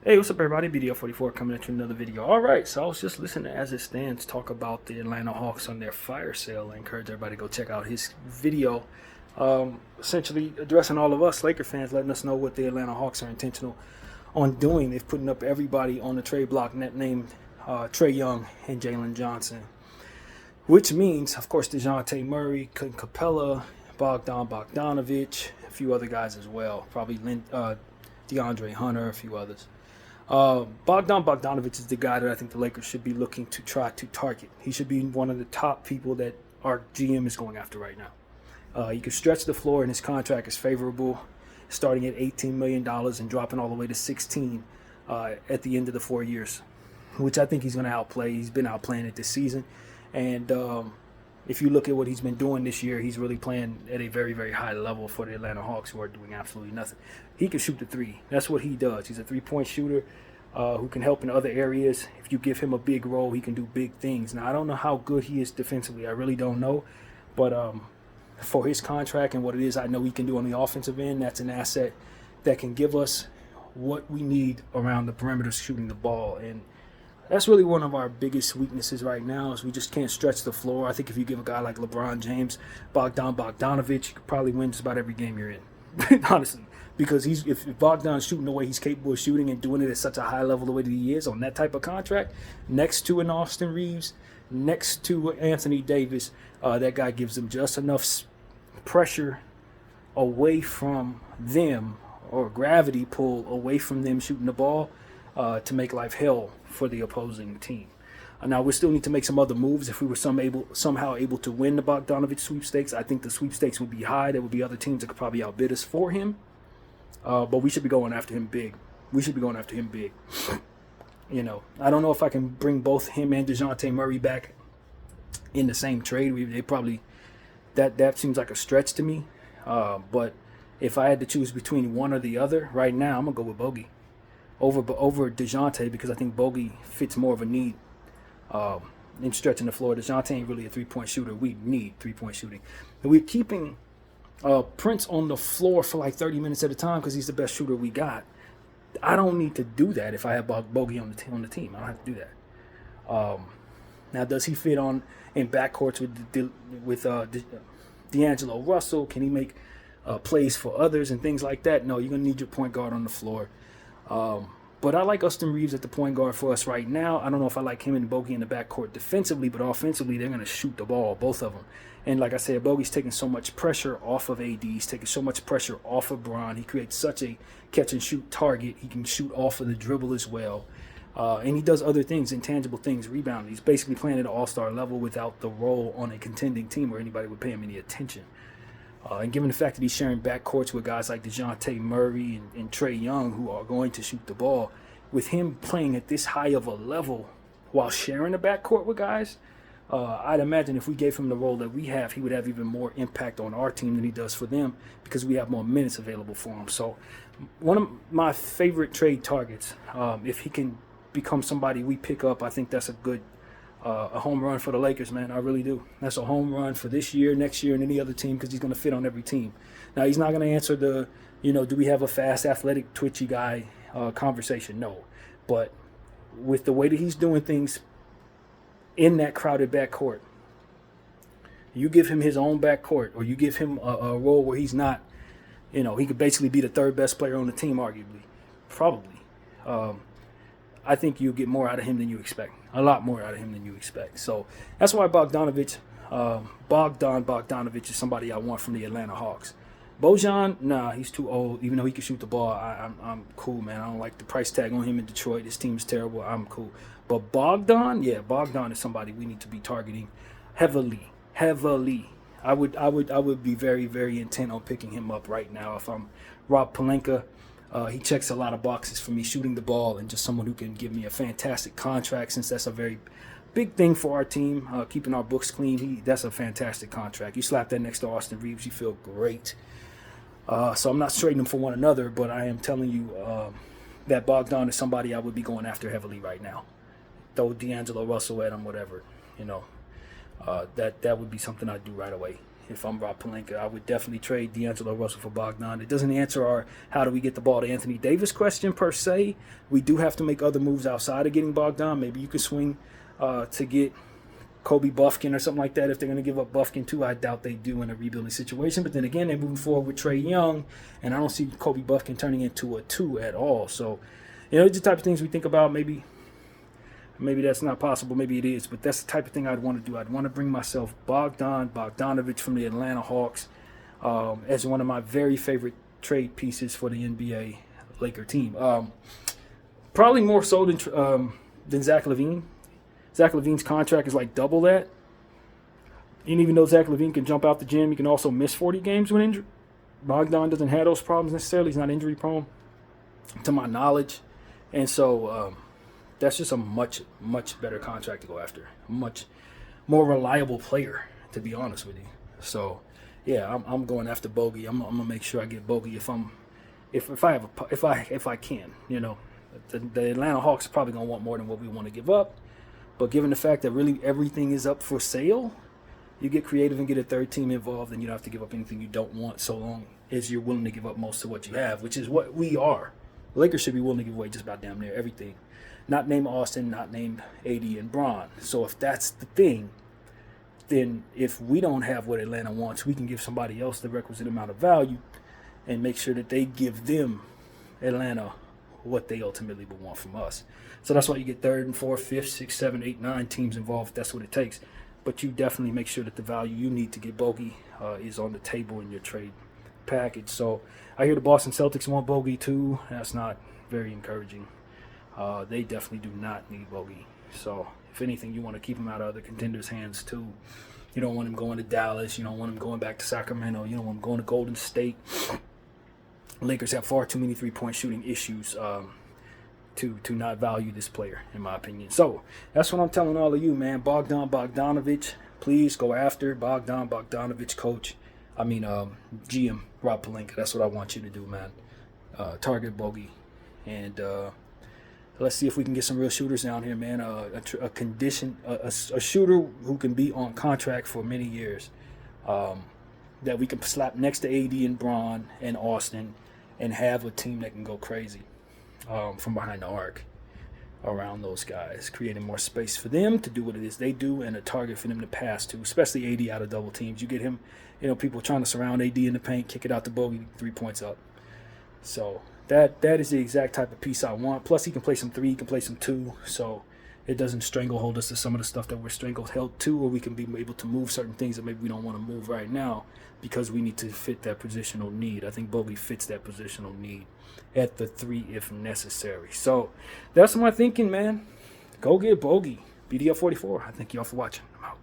Hey, what's up, everybody? BDO44 coming at you with another video. All right, so I was just listening to As It Stands talk about the Atlanta Hawks on their fire sale. I encourage everybody to go check out his video, essentially addressing all of us Laker fans, letting us know what the Atlanta Hawks are intentional on doing. They've putting up everybody on the trade block named Trae Young and Jalen Johnson, which means, of course, DeJounte Murray, Clint Capella, Bogdonovic, a few other guys as well, probably DeAndre Hunter, a few others. Bogdanovich is the guy that I think the Lakers should be looking to try to target. He should be one of the top people that our GM is going after right now. He can stretch the floor, and his contract is favorable, starting at $18 million and dropping all the way to $16 at the end of the 4 years, which I think he's going to outplay. He's been outplaying it this season. And if you look at what he's been doing this year, he's really playing at a very, very high level for the Atlanta Hawks, who are doing absolutely nothing. He can shoot the three. That's what he does. He's a three-point shooter who can help in other areas. If you give him a big role, he can do big things. Now, I don't know how good he is defensively. I really don't know. But for his contract and what it is I know he can do on the offensive end, that's an asset that can give us what we need around the perimeter shooting the ball. And that's really one of our biggest weaknesses right now is we just can't stretch the floor. I think if you give a guy like LeBron James, Bogdanovic, you could probably win just about every game you're in, honestly. Because if Bogdan's shooting the way he's capable of shooting and doing it at such a high level the way that he is on that type of contract, next to an Austin Reeves, next to Anthony Davis, that guy gives them just enough pressure away from them, or gravity pull away from them shooting the ball, to make life hell for the opposing team. Now, we still need to make some other moves. If we were somehow able to win the Bogdanovic sweepstakes, I think the sweepstakes would be high. There would be other teams that could probably outbid us for him. But we should be going after him big. You know, I don't know if I can bring both him and DeJounte Murray back in the same trade. They probably, that seems like a stretch to me. But if I had to choose between one or the other, right now I'm going to go with Bogey over DeJounte, because I think Bogey fits more of a need in stretching the floor. DeJounte ain't really a three-point shooter. We need three-point shooting. And we're keeping Prince on the floor for like 30 minutes at a time because he's the best shooter we got. I don't need to do that if I have Bogey on the team. I don't have to do that. Now, does he fit in backcourts with D'Angelo Russell? Can he make plays for others and things like that? No, you're going to need your point guard on the floor. But I like Austin Reeves at the point guard for us right now. I don't know if I like him and Bogey in the backcourt defensively, but offensively, they're going to shoot the ball, both of them. And like I said, Bogey's taking so much pressure off of AD. He's taking so much pressure off of Bron. He creates such a catch-and-shoot target. He can shoot off of the dribble as well. And he does other things, intangible things, rebounding. He's basically playing at an all-star level without the role on a contending team where anybody would pay him any attention. And given the fact that he's sharing backcourts with guys like DeJounte Murray and Trae Young, who are going to shoot the ball, with him playing at this high of a level while sharing the backcourt with guys, I'd imagine if we gave him the role that we have, he would have even more impact on our team than he does for them because we have more minutes available for him. So one of my favorite trade targets, if he can become somebody we pick up, I think that's a home run for the Lakers, man. I really do. That's a home run for this year, next year, and any other team because he's going to fit on every team. Now, he's not going to answer the, do we have a fast, athletic, twitchy guy conversation? No. But with the way that he's doing things in that crowded backcourt, you give him his own backcourt, or you give him a role where he's not, he could basically be the third best player on the team, arguably. Probably. I think you'll get more out of him than you expect. A lot more out of him than you expect. So that's why Bogdanovic is somebody I want from the Atlanta Hawks. Bojan, nah, he's too old. Even though he can shoot the ball, I'm cool, man. I don't like the price tag on him in Detroit. This team is terrible. I'm cool. But Bogdan is somebody we need to be targeting heavily. I would be very, very intent on picking him up right now if I'm Rob Pelinka. He checks a lot of boxes for me, shooting the ball, and just someone who can give me a fantastic contract, since that's a very big thing for our team, keeping our books clean. That's a fantastic contract. You slap that next to Austin Reeves, you feel great. So I'm not trading them for one another, but I am telling you that Bogdan is somebody I would be going after heavily right now. Throw D'Angelo Russell at him, whatever, that would be something I'd do right away. if I'm Rob Pelinka. I would definitely trade D'Angelo Russell for Bogdan. It doesn't answer our how do we get the ball to Anthony Davis question per se. We do have to make other moves outside of getting Bogdan. Maybe you can swing to get Kobe Buffkin or something like that. If they're going to give up Buffkin too, I doubt they do in a rebuilding situation. But then again, they're moving forward with Trae Young, and I don't see Kobe Buffkin turning into a 2 at all. So, it's the type of things we think about. Maybe that's not possible. Maybe it is. But that's the type of thing I'd want to do. I'd want to bring myself Bogdanovic from the Atlanta Hawks as one of my very favorite trade pieces for the NBA Laker team. Probably more so than Zach LaVine. Zach LaVine's contract is like double that. And even though Zach LaVine can jump out the gym, he can also miss 40 games when injured. Bogdan doesn't have those problems necessarily. He's not injury prone, to my knowledge. And so that's just a much, much better contract to go after. A much more reliable player, to be honest with you. So, yeah, I'm going after Bogey. I'm gonna make sure I get Bogey if I can. The Atlanta Hawks are probably gonna want more than what we want to give up. But given the fact that really everything is up for sale, you get creative and get a third team involved, and you don't have to give up anything you don't want so long as you're willing to give up most of what you have, which is what we are. The Lakers should be willing to give away just about damn near everything. Not named Austin, not named AD and Bron. So if that's the thing, then if we don't have what Atlanta wants, we can give somebody else the requisite amount of value and make sure that they give them, Atlanta, what they ultimately would want from us. So that's why you get 3rd and 4th, 5th, 6th, 7th, 8th, 9 teams involved if that's what it takes. But you definitely make sure that the value you need to get Bogey is on the table in your trade package. So I hear the Boston Celtics want Bogey too. That's not very encouraging. They definitely do not need Bogey. So if anything, you want to keep him out of other contenders' hands too. You don't want him going to Dallas. You don't want him going back to Sacramento. You don't want him going to Golden State. Lakers have far too many three-point shooting issues to not value this player, in my opinion. So that's what I'm telling all of you, man. Bogdanovic, please go after Bogdanovic, coach. GM Rob Pelinka. That's what I want you to do, man. Target Bogey, and let's see if we can get some real shooters down here, man. A shooter who can be on contract for many years, that we can slap next to AD and Bron and Austin, and have a team that can go crazy from behind the arc around those guys, creating more space for them to do what it is they do and a target for them to pass to, especially AD out of double teams. You get him, people trying to surround AD in the paint, kick it out the Bogey, 3 points up. So that is the exact type of piece I want. Plus, he can play some 3, he can play some 2, so it doesn't stranglehold us to some of the stuff that we're strangled to, or we can be able to move certain things that maybe we don't want to move right now because we need to fit that positional need. I think Bogey fits that positional need at the 3 if necessary. So that's my thinking, man. Go get Bogey. BDL44. I thank y'all for watching. I'm out.